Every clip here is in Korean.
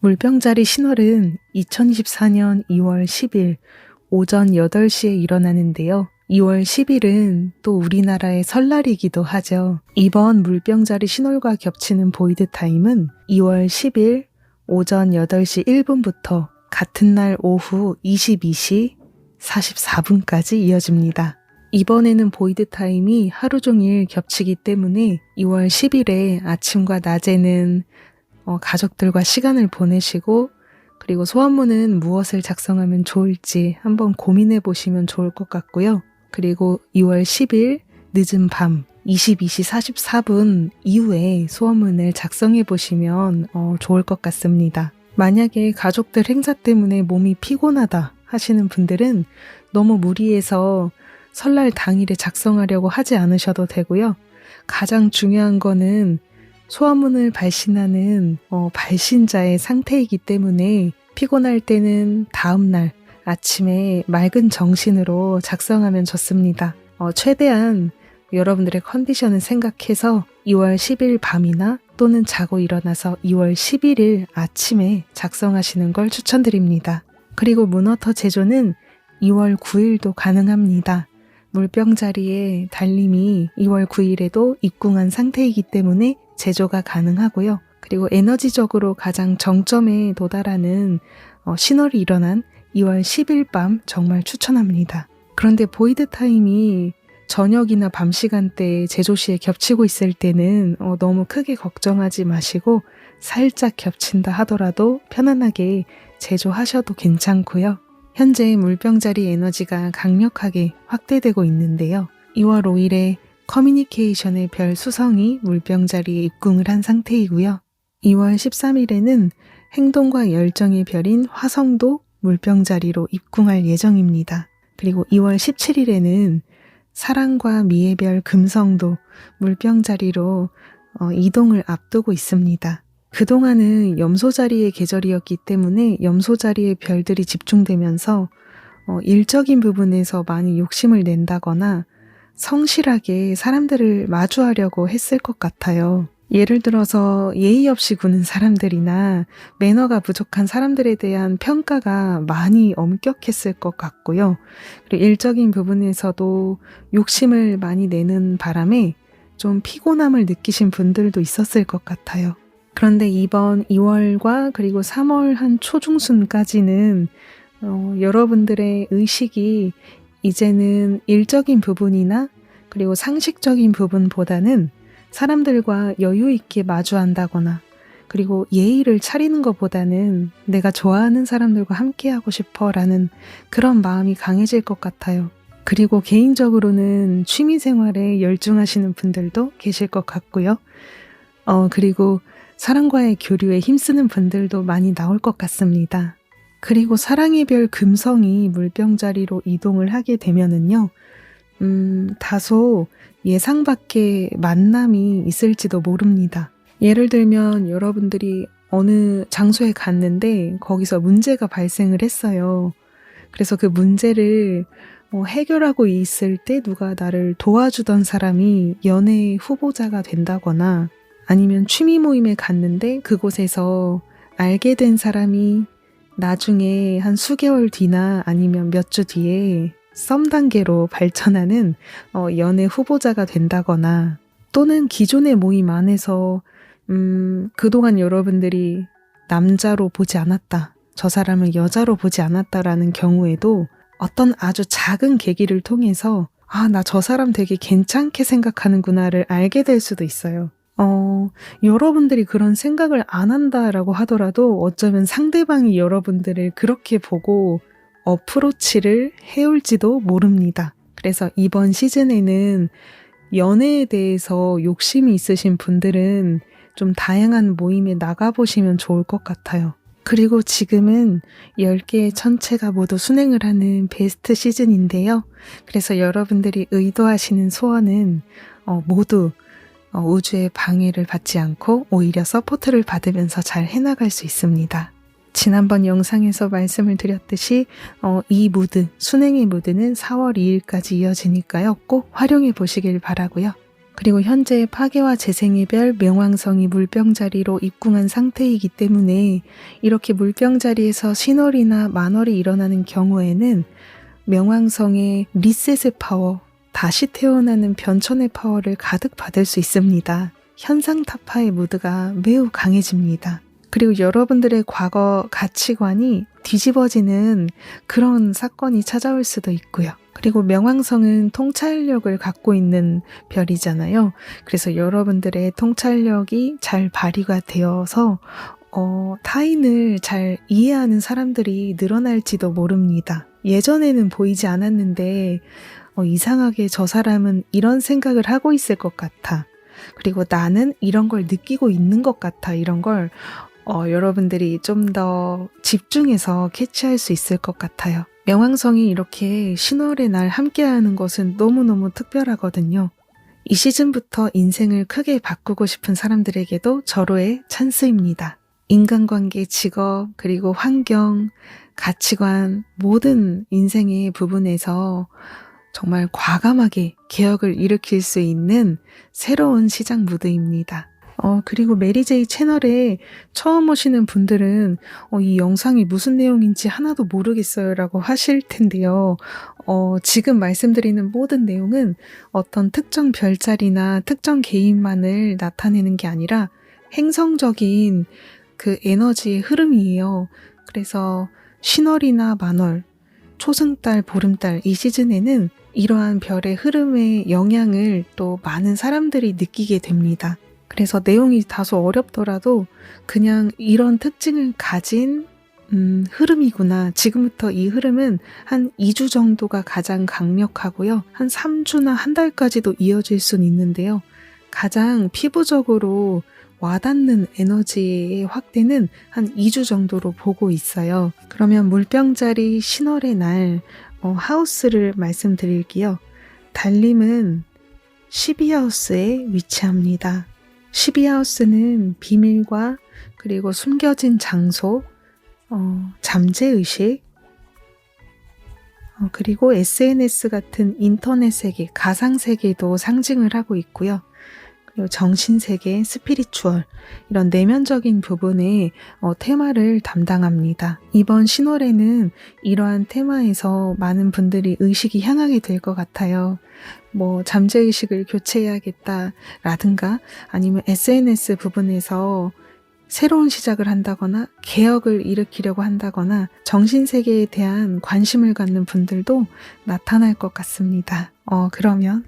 물병자리 신월은 2024년 2월 10일 오전 8시에 일어나는데요. 2월 10일은 또 우리나라의 설날이기도 하죠. 이번 물병자리 신월과 겹치는 보이드 타임은 2월 10일 오전 8시 1분부터 같은 날 오후 22시 44분까지 이어집니다. 이번에는 보이드 타임이 하루 종일 겹치기 때문에 2월 10일에 아침과 낮에는 가족들과 시간을 보내시고 그리고 소원문은 무엇을 작성하면 좋을지 한번 고민해 보시면 좋을 것 같고요. 그리고 2월 10일 늦은 밤 22시 44분 이후에 소원문을 작성해 보시면 좋을 것 같습니다. 만약에 가족들 행사 때문에 몸이 피곤하다 하시는 분들은 너무 무리해서 설날 당일에 작성하려고 하지 않으셔도 되고요. 가장 중요한 거는 소원문을 발신하는 발신자의 상태이기 때문에 피곤할 때는 다음날 아침에 맑은 정신으로 작성하면 좋습니다. 최대한 여러분들의 컨디션을 생각해서 2월 10일 밤이나 또는 자고 일어나서 2월 11일 아침에 작성하시는 걸 추천드립니다. 그리고 문어터 제조는 2월 9일도 가능합니다. 물병자리의 달님이 2월 9일에도 입궁한 상태이기 때문에 제조가 가능하고요. 그리고 에너지적으로 가장 정점에 도달하는 신월이 일어난 2월 10일 밤 정말 추천합니다. 그런데 보이드 타임이 저녁이나 밤 시간대에 제조시에 겹치고 있을 때는 너무 크게 걱정하지 마시고 살짝 겹친다 하더라도 편안하게 제조하셔도 괜찮고요. 현재 물병자리 에너지가 강력하게 확대되고 있는데요. 2월 5일에 커뮤니케이션의 별 수성이 물병자리에 입궁을 한 상태이고요. 2월 13일에는 행동과 열정의 별인 화성도 물병자리로 입궁할 예정입니다. 그리고 2월 17일에는 사랑과 미의 별 금성도 물병자리로 이동을 앞두고 있습니다. 그동안은 염소자리의 계절이었기 때문에 염소자리의 별들이 집중되면서 일적인 부분에서 많이 욕심을 낸다거나 성실하게 사람들을 마주하려고 했을 것 같아요. 예를 들어서 예의 없이 구는 사람들이나 매너가 부족한 사람들에 대한 평가가 많이 엄격했을 것 같고요. 그리고 일적인 부분에서도 욕심을 많이 내는 바람에 좀 피곤함을 느끼신 분들도 있었을 것 같아요. 그런데 이번 2월과 그리고 3월 한 초중순까지는 여러분들의 의식이 이제는 일적인 부분이나 그리고 상식적인 부분보다는 사람들과 여유 있게 마주한다거나 그리고 예의를 차리는 것보다는 내가 좋아하는 사람들과 함께하고 싶어라는 그런 마음이 강해질 것 같아요. 그리고 개인적으로는 취미생활에 열중하시는 분들도 계실 것 같고요. 그리고 사랑과의 교류에 힘쓰는 분들도 많이 나올 것 같습니다. 그리고 사랑의 별 금성이 물병자리로 이동을 하게 되면은요, 다소 예상 밖의 만남이 있을지도 모릅니다. 예를 들면 여러분들이 어느 장소에 갔는데 거기서 문제가 발생을 했어요. 그래서 그 문제를 해결하고 있을 때 누가 나를 도와주던 사람이 연애 후보자가 된다거나 아니면 취미 모임에 갔는데 그곳에서 알게 된 사람이 나중에 한 수개월 뒤나 아니면 몇 주 뒤에 썸 단계로 발전하는 연애 후보자가 된다거나 또는 기존의 모임 안에서 그동안 여러분들이 남자로 보지 않았다, 저 사람을 여자로 보지 않았다라는 경우에도 어떤 아주 작은 계기를 통해서 나 저 사람 되게 괜찮게 생각하는구나를 알게 될 수도 있어요. 여러분들이 그런 생각을 안 한다라고 하더라도 어쩌면 상대방이 여러분들을 그렇게 보고 어프로치를 해올지도 모릅니다. 그래서 이번 시즌에는 연애에 대해서 욕심이 있으신 분들은 좀 다양한 모임에 나가보시면 좋을 것 같아요. 그리고 지금은 10개의 천체가 모두 순행을 하는 베스트 시즌인데요. 그래서 여러분들이 의도하시는 소원은 모두 우주의 방해를 받지 않고 오히려 서포트를 받으면서 잘 해나갈 수 있습니다. 지난번 영상에서 말씀을 드렸듯이 이 무드, 순행의 무드는 4월 2일까지 이어지니까요. 꼭 활용해 보시길 바라고요. 그리고 현재 파괴와 재생의 별 명왕성이 물병자리로 입궁한 상태이기 때문에 이렇게 물병자리에서 신월이나 만월이 일어나는 경우에는 명왕성의 리셋의 파워, 다시 태어나는 변천의 파워를 가득 받을 수 있습니다. 현상타파의 무드가 매우 강해집니다. 그리고 여러분들의 과거 가치관이 뒤집어지는 그런 사건이 찾아올 수도 있고요. 그리고 명왕성은 통찰력을 갖고 있는 별이잖아요. 그래서 여러분들의 통찰력이 잘 발휘가 되어서 타인을 잘 이해하는 사람들이 늘어날지도 모릅니다. 예전에는 보이지 않았는데 이상하게 저 사람은 이런 생각을 하고 있을 것 같아. 그리고 나는 이런 걸 느끼고 있는 것 같아. 이런 걸 여러분들이 좀 더 집중해서 캐치할 수 있을 것 같아요. 명왕성이 이렇게 신월의 날 함께하는 것은 너무너무 특별하거든요. 이 시즌부터 인생을 크게 바꾸고 싶은 사람들에게도 절호의 찬스입니다. 인간관계, 직업, 그리고 환경, 가치관, 모든 인생의 부분에서 정말 과감하게 개혁을 일으킬 수 있는 새로운 시작 무드입니다. 그리고 메리제이 채널에 처음 오시는 분들은 이 영상이 무슨 내용인지 하나도 모르겠어요 라고 하실 텐데요. 지금 말씀드리는 모든 내용은 어떤 특정 별자리나 특정 개인만을 나타내는 게 아니라 행성적인 그 에너지의 흐름이에요. 그래서 신월이나 만월, 초승달, 보름달 이 시즌에는 이러한 별의 흐름의 영향을 또 많은 사람들이 느끼게 됩니다. 그래서 내용이 다소 어렵더라도 그냥 이런 특징을 가진 흐름이구나. 지금부터 이 흐름은 한 2주 정도가 가장 강력하고요. 한 3주나 한 달까지도 이어질 수는 있는데요. 가장 피부적으로 와닿는 에너지의 확대는 한 2주 정도로 보고 있어요. 그러면 물병자리 신월의 날 하우스를 말씀드릴게요. 달림은 12하우스에 위치합니다. 12하우스는 비밀과 그리고 숨겨진 장소, 잠재의식, 그리고 SNS 같은 인터넷 세계, 가상 세계도 상징을 하고 있고요. 그리고 정신세계, 스피리추얼 이런 내면적인 부분의 테마를 담당합니다. 이번 신월에는 이러한 테마에서 많은 분들이 의식이 향하게 될 것 같아요. 잠재의식을 교체해야겠다라든가 아니면 SNS 부분에서 새로운 시작을 한다거나 개혁을 일으키려고 한다거나 정신세계에 대한 관심을 갖는 분들도 나타날 것 같습니다. 그러면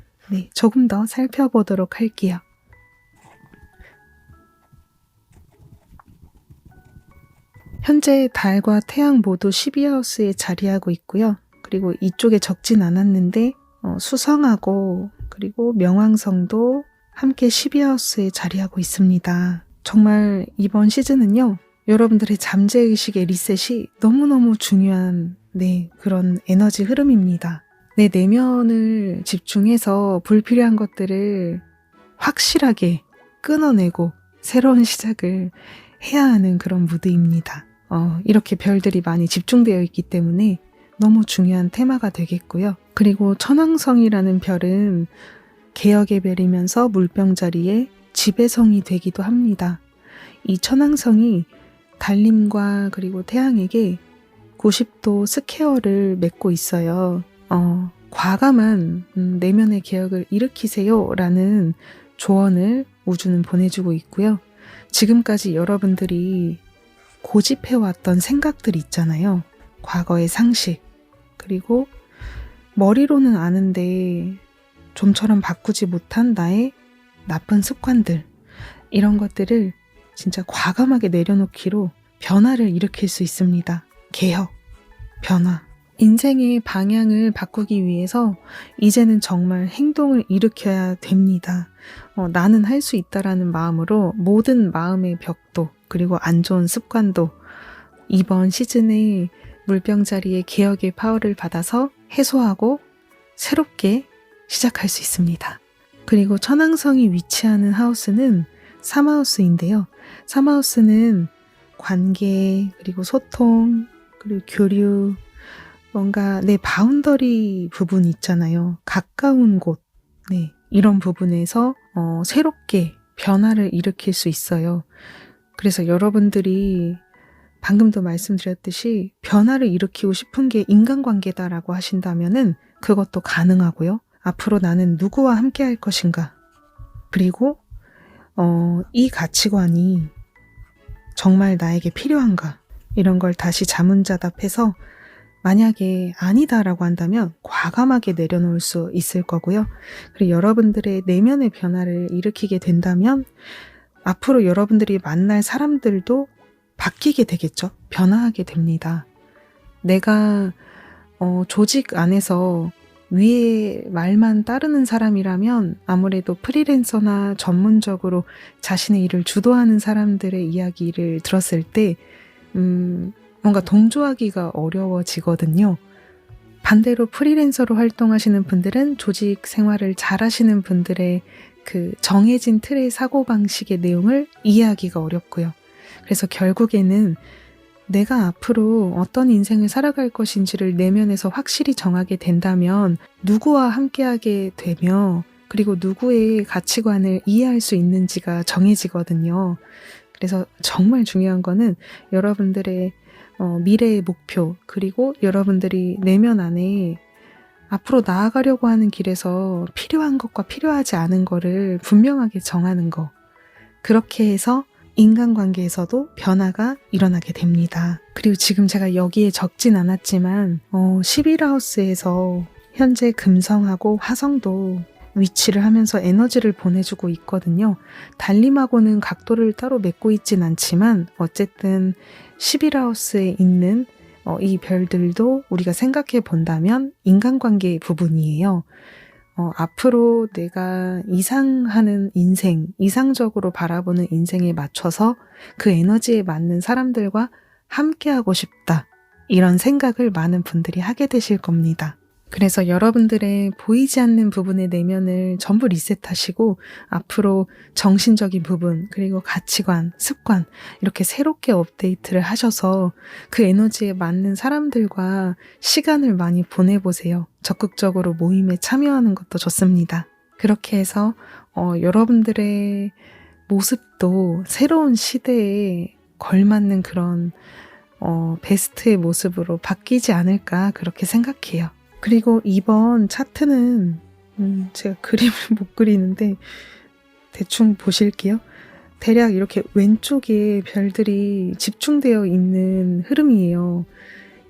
조금 더 살펴보도록 할게요. 현재 달과 태양 모두 12하우스에 자리하고 있고요. 그리고 이쪽에 적진 않았는데 수성하고 그리고 명왕성도 함께 12하우스에 자리하고 있습니다. 정말 이번 시즌은요. 여러분들의 잠재의식의 리셋이 너무너무 중요한 그런 에너지 흐름입니다. 내 내면을 집중해서 불필요한 것들을 확실하게 끊어내고 새로운 시작을 해야 하는 그런 무드입니다. 이렇게 별들이 많이 집중되어 있기 때문에 너무 중요한 테마가 되겠고요. 그리고 천왕성이라는 별은 개혁의 별이면서 물병자리의 지배성이 되기도 합니다. 이 천왕성이 달림과 그리고 태양에게 90도 스퀘어를 맺고 있어요. 과감한 내면의 개혁을 일으키세요 라는 조언을 우주는 보내주고 있고요. 지금까지 여러분들이 고집해왔던 생각들 있잖아요. 과거의 상식, 그리고 머리로는 아는데 좀처럼 바꾸지 못한 나의 나쁜 습관들, 이런 것들을 진짜 과감하게 내려놓기로 변화를 일으킬 수 있습니다. 개혁, 변화. 인생의 방향을 바꾸기 위해서 이제는 정말 행동을 일으켜야 됩니다. 나는 할 수 있다라는 마음으로 모든 마음의 벽도 그리고 안 좋은 습관도 이번 시즌에 물병자리의 개혁의 파워를 받아서 해소하고 새롭게 시작할 수 있습니다. 그리고 천왕성이 위치하는 하우스는 3하우스인데요. 3하우스는 관계, 그리고 소통, 그리고 교류, 뭔가 내 바운더리 부분 있잖아요. 가까운 곳, 이런 부분에서 새롭게 변화를 일으킬 수 있어요. 그래서 여러분들이 방금도 말씀드렸듯이 변화를 일으키고 싶은 게 인간관계다라고 하신다면은 그것도 가능하고요. 앞으로 나는 누구와 함께 할 것인가? 그리고 이 가치관이 정말 나에게 필요한가? 이런 걸 다시 자문자답해서 만약에 아니다라고 한다면 과감하게 내려놓을 수 있을 거고요. 그리고 여러분들의 내면의 변화를 일으키게 된다면 앞으로 여러분들이 만날 사람들도 바뀌게 되겠죠. 변화하게 됩니다. 내가 조직 안에서 위에 말만 따르는 사람이라면 아무래도 프리랜서나 전문적으로 자신의 일을 주도하는 사람들의 이야기를 들었을 때 뭔가 동조하기가 어려워지거든요. 반대로 프리랜서로 활동하시는 분들은 조직 생활을 잘하시는 분들의 그 정해진 틀의 사고방식의 내용을 이해하기가 어렵고요. 그래서 결국에는 내가 앞으로 어떤 인생을 살아갈 것인지를 내면에서 확실히 정하게 된다면 누구와 함께하게 되며 그리고 누구의 가치관을 이해할 수 있는지가 정해지거든요. 그래서 정말 중요한 거는 여러분들의 미래의 목표 그리고 여러분들이 내면 안에 앞으로 나아가려고 하는 길에서 필요한 것과 필요하지 않은 거를 분명하게 정하는 거. 그렇게 해서 인간관계에서도 변화가 일어나게 됩니다. 그리고 지금 제가 여기에 적진 않았지만 11하우스에서 현재 금성하고 화성도 위치를 하면서 에너지를 보내주고 있거든요. 달림하고는 각도를 따로 맺고 있진 않지만 어쨌든 11하우스에 있는 이 별들도 우리가 생각해 본다면 인간관계의 부분이에요. 앞으로 내가 이상하는 인생, 이상적으로 바라보는 인생에 맞춰서 그 에너지에 맞는 사람들과 함께하고 싶다. 이런 생각을 많은 분들이 하게 되실 겁니다. 그래서 여러분들의 보이지 않는 부분의 내면을 전부 리셋하시고 앞으로 정신적인 부분, 그리고 가치관, 습관 이렇게 새롭게 업데이트를 하셔서 그 에너지에 맞는 사람들과 시간을 많이 보내보세요. 적극적으로 모임에 참여하는 것도 좋습니다. 그렇게 해서 여러분들의 모습도 새로운 시대에 걸맞는 그런 베스트의 모습으로 바뀌지 않을까 그렇게 생각해요. 그리고 이번 차트는 제가 그림을 못 그리는데 대충 보실게요. 대략 이렇게 왼쪽에 별들이 집중되어 있는 흐름이에요.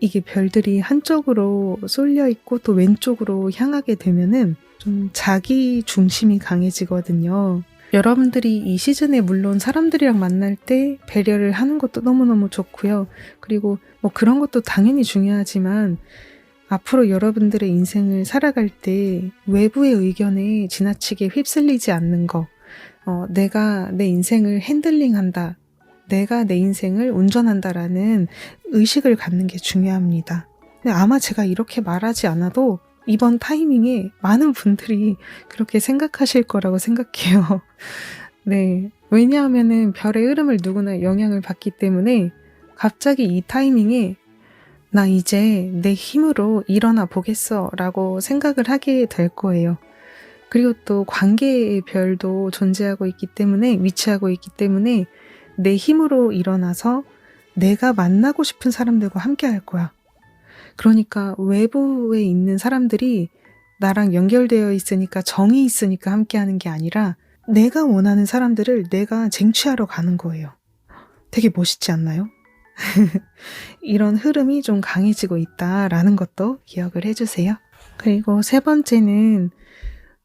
이게 별들이 한쪽으로 쏠려 있고 또 왼쪽으로 향하게 되면은 좀 자기 중심이 강해지거든요. 여러분들이 이 시즌에 물론 사람들이랑 만날 때 배려를 하는 것도 너무너무 좋고요. 그리고 뭐 그런 것도 당연히 중요하지만 앞으로 여러분들의 인생을 살아갈 때 외부의 의견에 지나치게 휩쓸리지 않는 거, 내가 내 인생을 핸들링한다, 내가 내 인생을 운전한다라는 의식을 갖는 게 중요합니다. 근데 아마 제가 이렇게 말하지 않아도 이번 타이밍에 많은 분들이 그렇게 생각하실 거라고 생각해요. 네, 왜냐하면은 별의 흐름을 누구나 영향을 받기 때문에 갑자기 이 타이밍에 나 이제 내 힘으로 일어나 보겠어 라고 생각을 하게 될 거예요. 그리고 또 관계의 별도 존재하고 있기 때문에 위치하고 있기 때문에 내 힘으로 일어나서 내가 만나고 싶은 사람들과 함께 할 거야. 그러니까 외부에 있는 사람들이 나랑 연결되어 있으니까 정이 있으니까 함께 하는 게 아니라 내가 원하는 사람들을 내가 쟁취하러 가는 거예요. 되게 멋있지 않나요? 이런 흐름이 좀 강해지고 있다라는 것도 기억을 해주세요. 그리고 세 번째는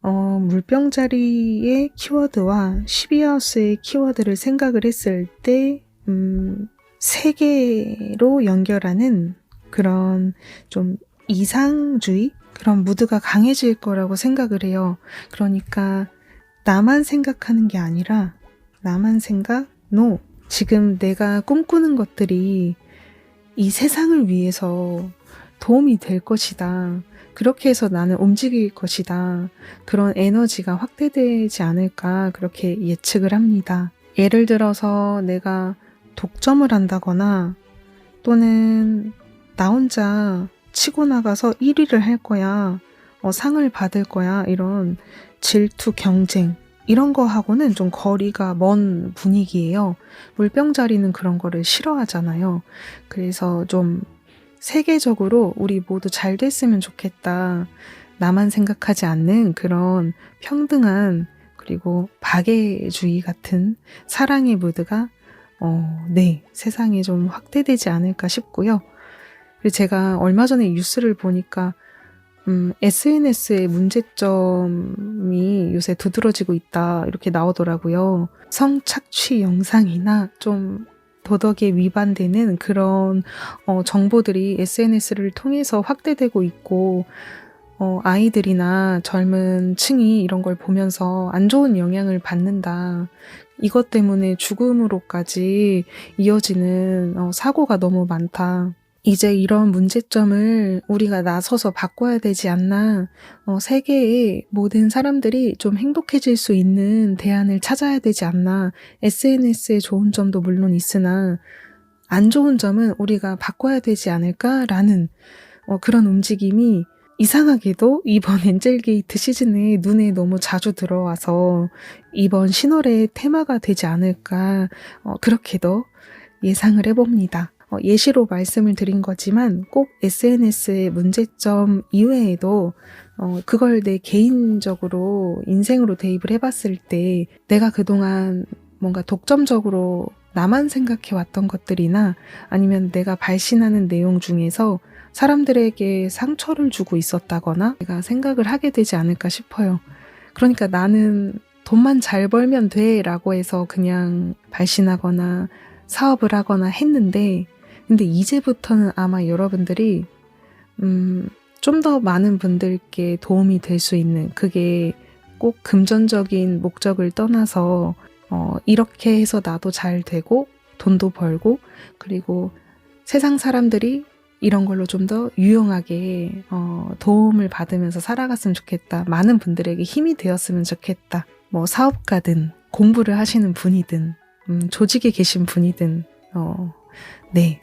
물병자리의 키워드와 12하우스의 키워드를 생각을 했을 때 세계로 연결하는 그런 좀 이상주의? 그런 무드가 강해질 거라고 생각을 해요. 그러니까 나만 생각하는 게 아니라 나만 생각? No. 지금 내가 꿈꾸는 것들이 이 세상을 위해서 도움이 될 것이다. 그렇게 해서 나는 움직일 것이다. 그런 에너지가 확대되지 않을까 그렇게 예측을 합니다. 예를 들어서 내가 독점을 한다거나 또는 나 혼자 치고 나가서 1위를 할 거야. 상을 받을 거야. 이런 질투, 경쟁 이런 거하고는 좀 거리가 먼 분위기예요. 물병자리는 그런 거를 싫어하잖아요. 그래서 좀 세계적으로 우리 모두 잘 됐으면 좋겠다. 나만 생각하지 않는 그런 평등한 그리고 박애주의 같은 사랑의 무드가 세상에 좀 확대되지 않을까 싶고요. 그리고 제가 얼마 전에 뉴스를 보니까 SNS의 문제점이 요새 두드러지고 있다 이렇게 나오더라고요. 성착취 영상이나 좀 도덕에 위반되는 그런 정보들이 SNS를 통해서 확대되고 있고 아이들이나 젊은 층이 이런 걸 보면서 안 좋은 영향을 받는다. 이것 때문에 죽음으로까지 이어지는 사고가 너무 많다. 이제 이런 문제점을 우리가 나서서 바꿔야 되지 않나. 세계의 모든 사람들이 좀 행복해질 수 있는 대안을 찾아야 되지 않나. SNS의 좋은 점도 물론 있으나 안 좋은 점은 우리가 바꿔야 되지 않을까라는 그런 움직임이 이상하게도 이번 엔젤게이트 시즌에 눈에 너무 자주 들어와서 이번 신월의 테마가 되지 않을까 그렇게도 예상을 해봅니다. 예시로 말씀을 드린 거지만 꼭 SNS의 문제점 이외에도 그걸 내 개인적으로 인생으로 대입을 해봤을 때 내가 그동안 뭔가 독점적으로 나만 생각해 왔던 것들이나 아니면 내가 발신하는 내용 중에서 사람들에게 상처를 주고 있었다거나 내가 생각을 하게 되지 않을까 싶어요. 그러니까 나는 돈만 잘 벌면 돼 라고 해서 그냥 발신하거나 사업을 하거나 했는데 근데 이제부터는 아마 여러분들이 좀 더 많은 분들께 도움이 될 수 있는 그게 꼭 금전적인 목적을 떠나서 이렇게 해서 나도 잘 되고 돈도 벌고 그리고 세상 사람들이 이런 걸로 좀 더 유용하게 도움을 받으면서 살아갔으면 좋겠다. 많은 분들에게 힘이 되었으면 좋겠다. 뭐 사업가든 공부를 하시는 분이든 조직에 계신 분이든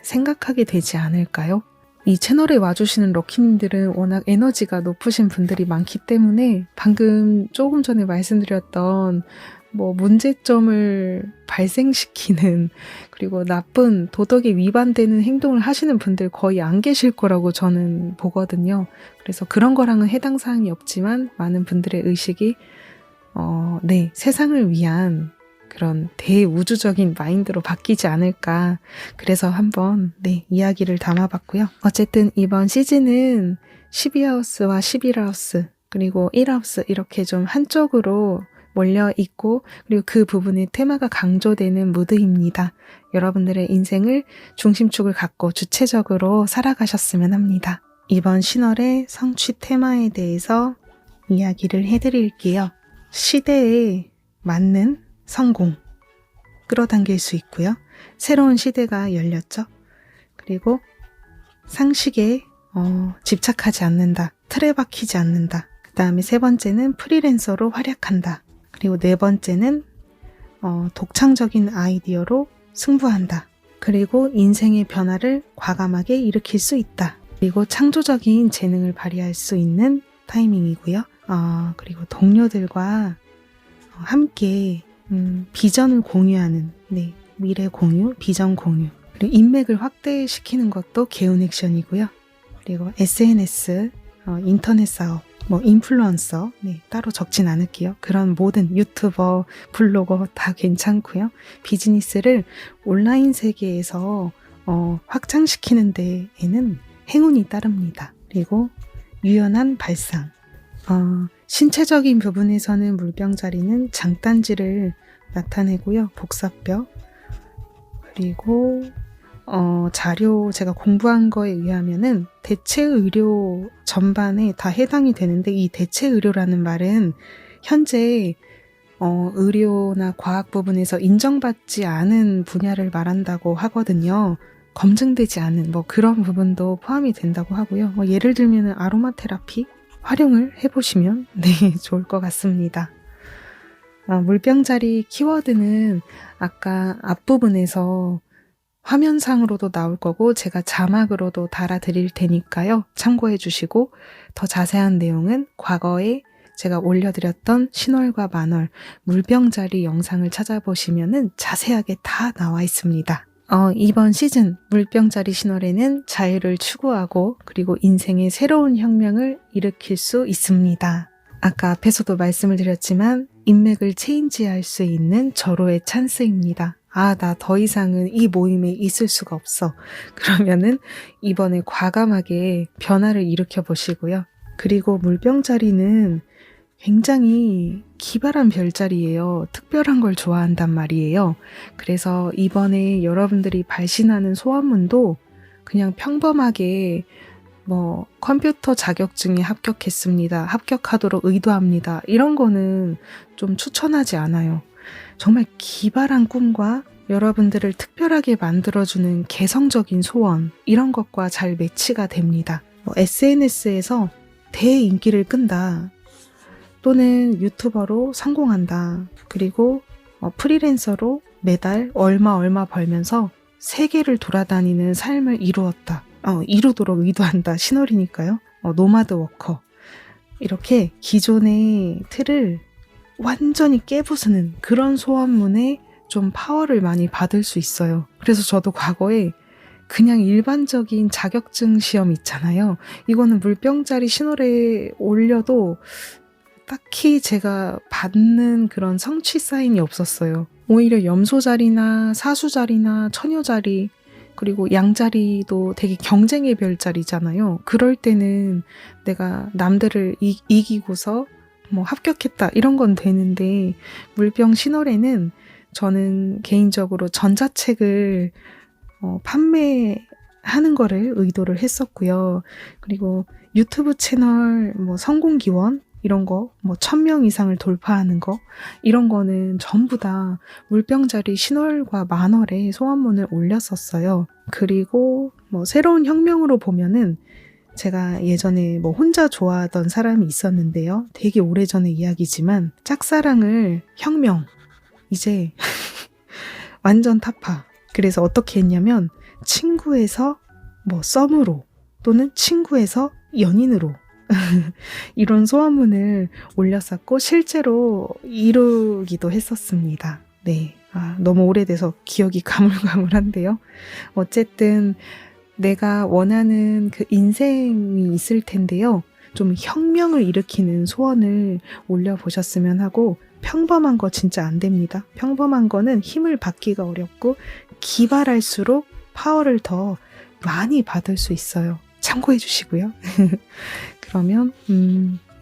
생각하게 되지 않을까요? 이 채널에 와주시는 럭키님들은 워낙 에너지가 높으신 분들이 많기 때문에 방금 조금 전에 말씀드렸던 문제점을 발생시키는 그리고 나쁜 도덕에 위반되는 행동을 하시는 분들 거의 안 계실 거라고 저는 보거든요. 그래서 그런 거랑은 해당 사항이 없지만 많은 분들의 의식이 세상을 위한 그런 대우주적인 마인드로 바뀌지 않을까. 그래서 한번 이야기를 담아봤고요. 어쨌든 이번 시즌은 12하우스와 11하우스 그리고 1하우스 이렇게 좀 한쪽으로 몰려 있고 그리고 그 부분의 테마가 강조되는 무드입니다. 여러분들의 인생을 중심축을 갖고 주체적으로 살아가셨으면 합니다. 이번 신월의 성취 테마에 대해서 이야기를 해드릴게요. 시대에 맞는 성공 끌어당길 수 있고요. 새로운 시대가 열렸죠. 그리고 상식에 집착하지 않는다. 틀에 박히지 않는다. 그 다음에 세 번째는 프리랜서로 활약한다. 그리고 네 번째는 독창적인 아이디어로 승부한다. 그리고 인생의 변화를 과감하게 일으킬 수 있다. 그리고 창조적인 재능을 발휘할 수 있는 타이밍이고요. 그리고 동료들과 함께 비전을 공유하는 미래 공유, 비전 공유 그리고 인맥을 확대시키는 것도 개운 액션이고요. 그리고 SNS, 인터넷 사업, 인플루언서 따로 적진 않을게요. 그런 모든 유튜버, 블로거 다 괜찮고요. 비즈니스를 온라인 세계에서 확장시키는 데에는 행운이 따릅니다. 그리고 유연한 발상, 신체적인 부분에서는 물병자리는 장단지를 나타내고요. 복사뼈 그리고 자료 제가 공부한 거에 의하면은 대체의료 전반에 다 해당이 되는데 이 대체의료라는 말은 현재 의료나 과학 부분에서 인정받지 않은 분야를 말한다고 하거든요. 검증되지 않은 그런 부분도 포함이 된다고 하고요. 예를 들면 아로마 테라피 활용을 해보시면 좋을 것 같습니다. 물병자리 키워드는 아까 앞부분에서 화면상으로도 나올 거고 제가 자막으로도 달아드릴 테니까요. 참고해 주시고 더 자세한 내용은 과거에 제가 올려드렸던 신월과 만월 물병자리 영상을 찾아보시면은 자세하게 다 나와 있습니다. 이번 시즌 물병자리 신월에는 자유를 추구하고 그리고 인생의 새로운 혁명을 일으킬 수 있습니다. 아까 앞에서도 말씀을 드렸지만 인맥을 체인지할 수 있는 절호의 찬스입니다. 나 더 이상은 이 모임에 있을 수가 없어. 그러면은 이번에 과감하게 변화를 일으켜 보시고요. 그리고 물병자리는 굉장히 기발한 별자리예요. 특별한 걸 좋아한단 말이에요. 그래서 이번에 여러분들이 발신하는 소원문도 그냥 평범하게 컴퓨터 자격증에 합격했습니다. 합격하도록 의도합니다. 이런 거는 좀 추천하지 않아요. 정말 기발한 꿈과 여러분들을 특별하게 만들어주는 개성적인 소원, 이런 것과 잘 매치가 됩니다. SNS에서 대인기를 끈다. 또는 유튜버로 성공한다. 그리고 프리랜서로 매달 얼마 벌면서 세계를 돌아다니는 삶을 이루었다. 이루도록 의도한다. 신월이니까요. 노마드 워커. 이렇게 기존의 틀을 완전히 깨부수는 그런 소원문에 좀 파워를 많이 받을 수 있어요. 그래서 저도 과거에 그냥 일반적인 자격증 시험 있잖아요. 이거는 물병자리 신월에 올려도 딱히 제가 받는 그런 성취 사인이 없었어요. 오히려 염소자리나 사수자리나 처녀자리 그리고 양자리도 되게 경쟁의 별자리잖아요. 그럴 때는 내가 남들을 이기고서 합격했다 이런 건 되는데 물병 신월에는 저는 개인적으로 전자책을 판매하는 거를 의도를 했었고요. 그리고 유튜브 채널 성공기원 이런 거 1000명 이상을 돌파하는 거 이런 거는 전부 다 물병자리 신월과 만월에 소원문을 올렸었어요. 그리고 새로운 혁명으로 보면은 제가 예전에 혼자 좋아하던 사람이 있었는데요. 되게 오래전의 이야기지만 짝사랑을 혁명 이제 완전 타파. 그래서 어떻게 했냐면 친구에서 썸으로 또는 친구에서 연인으로 이런 소원문을 올렸었고 실제로 이루기도 했었습니다. 네, 너무 오래돼서 기억이 가물가물한데요. 어쨌든 내가 원하는 그 인생이 있을 텐데요. 좀 혁명을 일으키는 소원을 올려보셨으면 하고 평범한 거 진짜 안 됩니다. 평범한 거는 힘을 받기가 어렵고 기발할수록 파워를 더 많이 받을 수 있어요. 참고해 주시고요. 그러면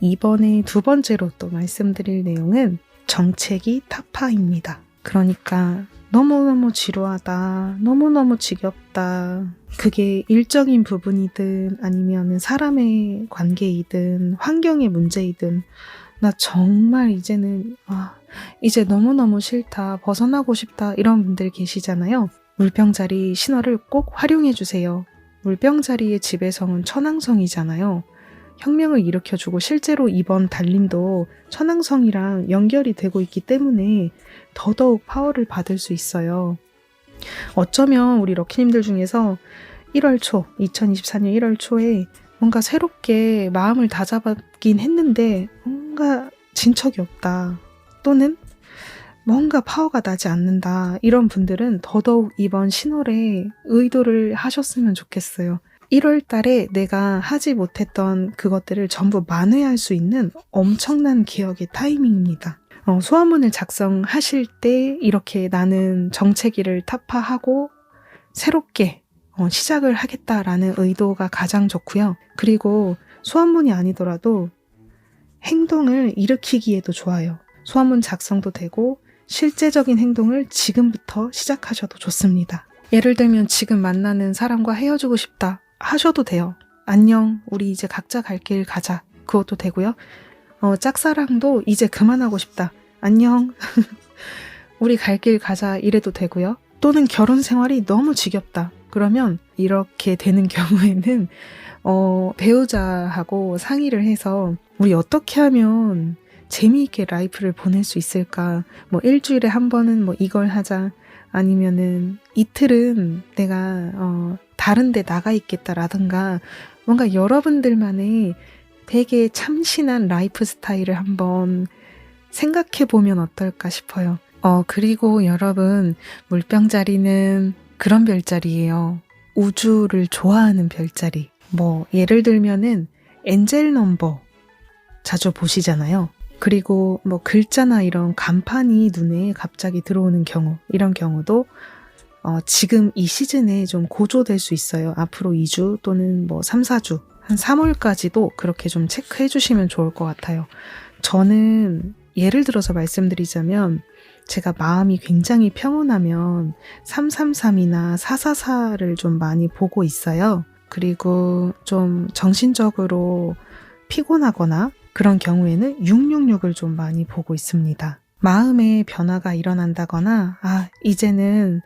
이번에 두 번째로 또 말씀드릴 내용은 정체기 타파입니다. 그러니까 너무너무 지루하다, 너무너무 지겹다. 그게 일적인 부분이든 아니면 사람의 관계이든 환경의 문제이든 나 정말 이제는 이제 너무너무 싫다, 벗어나고 싶다 이런 분들 계시잖아요. 물병자리 신월을 꼭 활용해 주세요. 물병자리의 지배성은 천왕성이잖아요. 혁명을 일으켜주고 실제로 이번 달림도 천왕성이랑 연결이 되고 있기 때문에 더더욱 파워를 받을 수 있어요. 어쩌면 우리 럭키님들 중에서 2024년 1월 초에 뭔가 새롭게 마음을 다잡았긴 했는데 뭔가 진척이 없다. 또는 뭔가 파워가 나지 않는다. 이런 분들은 더더욱 이번 신월에 의도를 하셨으면 좋겠어요. 1월 달에 내가 하지 못했던 그것들을 전부 만회할 수 있는 엄청난 기억의 타이밍입니다. 소원문을 작성하실 때 이렇게 나는 정체기를 타파하고 새롭게 시작을 하겠다라는 의도가 가장 좋고요. 그리고 소원문이 아니더라도 행동을 일으키기에도 좋아요. 소원문 작성도 되고 실제적인 행동을 지금부터 시작하셔도 좋습니다. 예를 들면 지금 만나는 사람과 헤어지고 싶다 하셔도 돼요. 안녕, 우리 이제 각자 갈 길 가자. 그것도 되고요. 짝사랑도 이제 그만하고 싶다. 안녕, 우리 갈 길 가자 이래도 되고요. 또는 결혼 생활이 너무 지겹다. 그러면 이렇게 되는 경우에는 배우자하고 상의를 해서 우리 어떻게 하면 재미있게 라이프를 보낼 수 있을까? 일주일에 한 번은 이걸 하자. 아니면은 이틀은 내가 다른 데 나가 있겠다라든가 뭔가 여러분들만의 되게 참신한 라이프 스타일을 한번 생각해 보면 어떨까 싶어요. 그리고 여러분, 물병자리는 그런 별자리예요. 우주를 좋아하는 별자리. 뭐 예를 들면은 엔젤 넘버 자주 보시잖아요. 그리고 뭐 글자나 이런 간판이 눈에 갑자기 들어오는 경우, 이런 경우도 지금 이 시즌에 좀 고조될 수 있어요. 앞으로 2주 또는 뭐 3, 4주, 한 3월까지도 그렇게 좀 체크해 주시면 좋을 것 같아요. 저는 예를 들어서 말씀드리자면 제가 마음이 굉장히 평온하면 333이나 444를 좀 많이 보고 있어요. 그리고 좀 정신적으로 피곤하거나 그런 경우에는 666을 좀 많이 보고 있습니다. 마음의 변화가 일어난다거나 이제는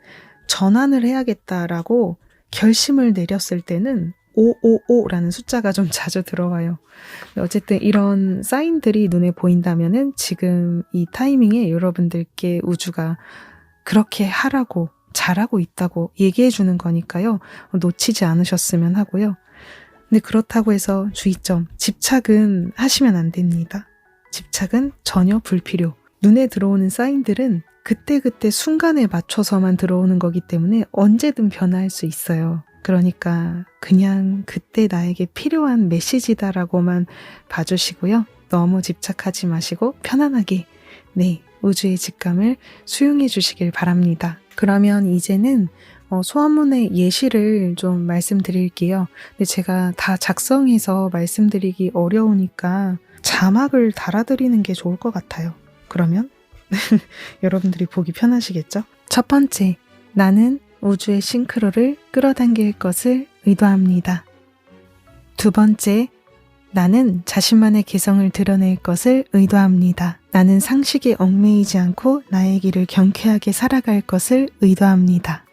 전환을 해야겠다라고 결심을 내렸을 때는 555라는 숫자가 좀 자주 들어와요. 어쨌든 이런 사인들이 눈에 보인다면은 지금 이 타이밍에 여러분들께 우주가 그렇게 하라고 잘하고 있다고 얘기해 주는 거니까요. 놓치지 않으셨으면 하고요. 근데 그렇다고 해서 주의점, 집착은 하시면 안 됩니다. 집착은 전혀 불필요. 눈에 들어오는 사인들은 그때그때 순간에 맞춰서만 들어오는 거기 때문에 언제든 변화할 수 있어요. 그러니까 그냥 그때 나에게 필요한 메시지다라고만 봐주시고요. 너무 집착하지 마시고 편안하게 우주의 직감을 수용해 주시길 바랍니다. 그러면 이제는 소원문의 예시를 좀 말씀드릴게요. 근데 제가 다 작성해서 말씀드리기 어려우니까 자막을 달아드리는 게 좋을 것 같아요. 그러면 여러분들이 보기 편하시겠죠? 첫 번째, 나는 우주의 싱크로를 끌어당길 것을 의도합니다. 두 번째, 나는 자신만의 개성을 드러낼 것을 의도합니다. 나는 상식에 얽매이지 않고 나의 길을 경쾌하게 살아갈 것을 의도합니다.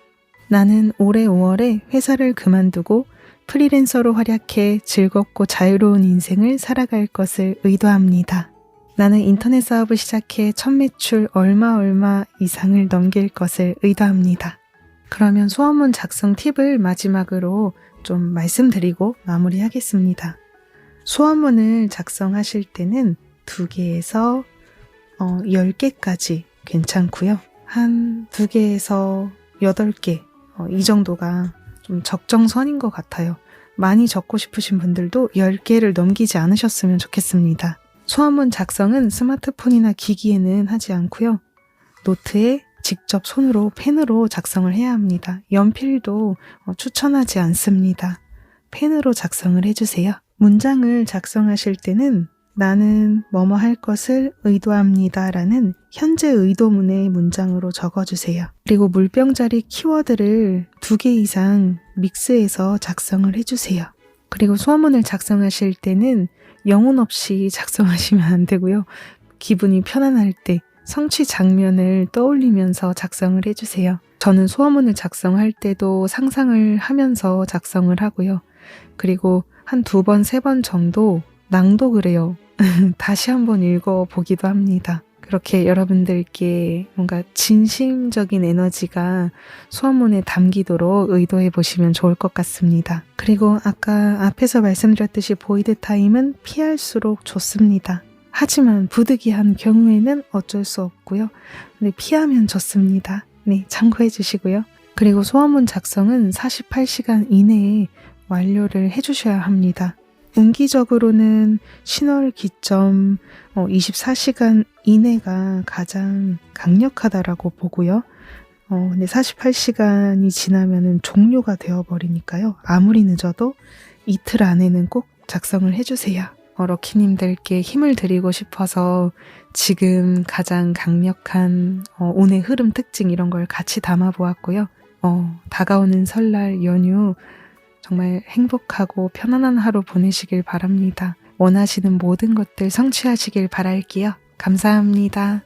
나는 올해 5월에 회사를 그만두고 프리랜서로 활약해 즐겁고 자유로운 인생을 살아갈 것을 의도합니다. 나는 인터넷 사업을 시작해 첫 매출 얼마 이상을 넘길 것을 의도합니다. 그러면 소원문 작성 팁을 마지막으로 좀 말씀드리고 마무리하겠습니다. 소원문을 작성하실 때는 2개에서 10개까지 괜찮고요. 한 2개에서 8개 이 정도가 좀 적정선인 것 같아요. 많이 적고 싶으신 분들도 10개를 넘기지 않으셨으면 좋겠습니다. 소원문 작성은 스마트폰이나 기기에는 하지 않고요. 노트에 직접 손으로 펜으로 작성을 해야 합니다. 연필도 추천하지 않습니다. 펜으로 작성을 해주세요. 문장을 작성하실 때는 나는 뭐뭐 할 것을 의도합니다 라는 현재 의도문의 문장으로 적어주세요. 그리고 물병자리 키워드를 2개 이상 믹스해서 작성을 해주세요. 그리고 소원문을 작성하실 때는 영혼 없이 작성하시면 안 되고요. 기분이 편안할 때 성취 장면을 떠올리면서 작성을 해주세요. 저는 소원문을 작성할 때도 상상을 하면서 작성을 하고요. 그리고 한 2번, 3번 정도 낭독을 해요. 다시 한번 읽어보기도 합니다. 그렇게 여러분들께 뭔가 진심적인 에너지가 소원문에 담기도록 의도해 보시면 좋을 것 같습니다. 그리고 아까 앞에서 말씀드렸듯이 보이드 타임은 피할수록 좋습니다. 하지만 부득이한 경우에는 어쩔 수 없고요. 네, 피하면 좋습니다. 네, 참고해 주시고요. 그리고 소원문 작성은 48시간 이내에 완료를 해주셔야 합니다. 운기적으로는 신월 기점 24시간 이내가 가장 강력하다라고 보고요. 근데 48시간이 지나면은 종료가 되어버리니까요. 아무리 늦어도 이틀 안에는 꼭 작성을 해주세요. 럭키님들께 힘을 드리고 싶어서 지금 가장 강력한 운의 흐름 특징 이런 걸 같이 담아보았고요. 다가오는 설날 연휴 정말 행복하고 편안한 하루 보내시길 바랍니다. 원하시는 모든 것들 성취하시길 바랄게요. 감사합니다.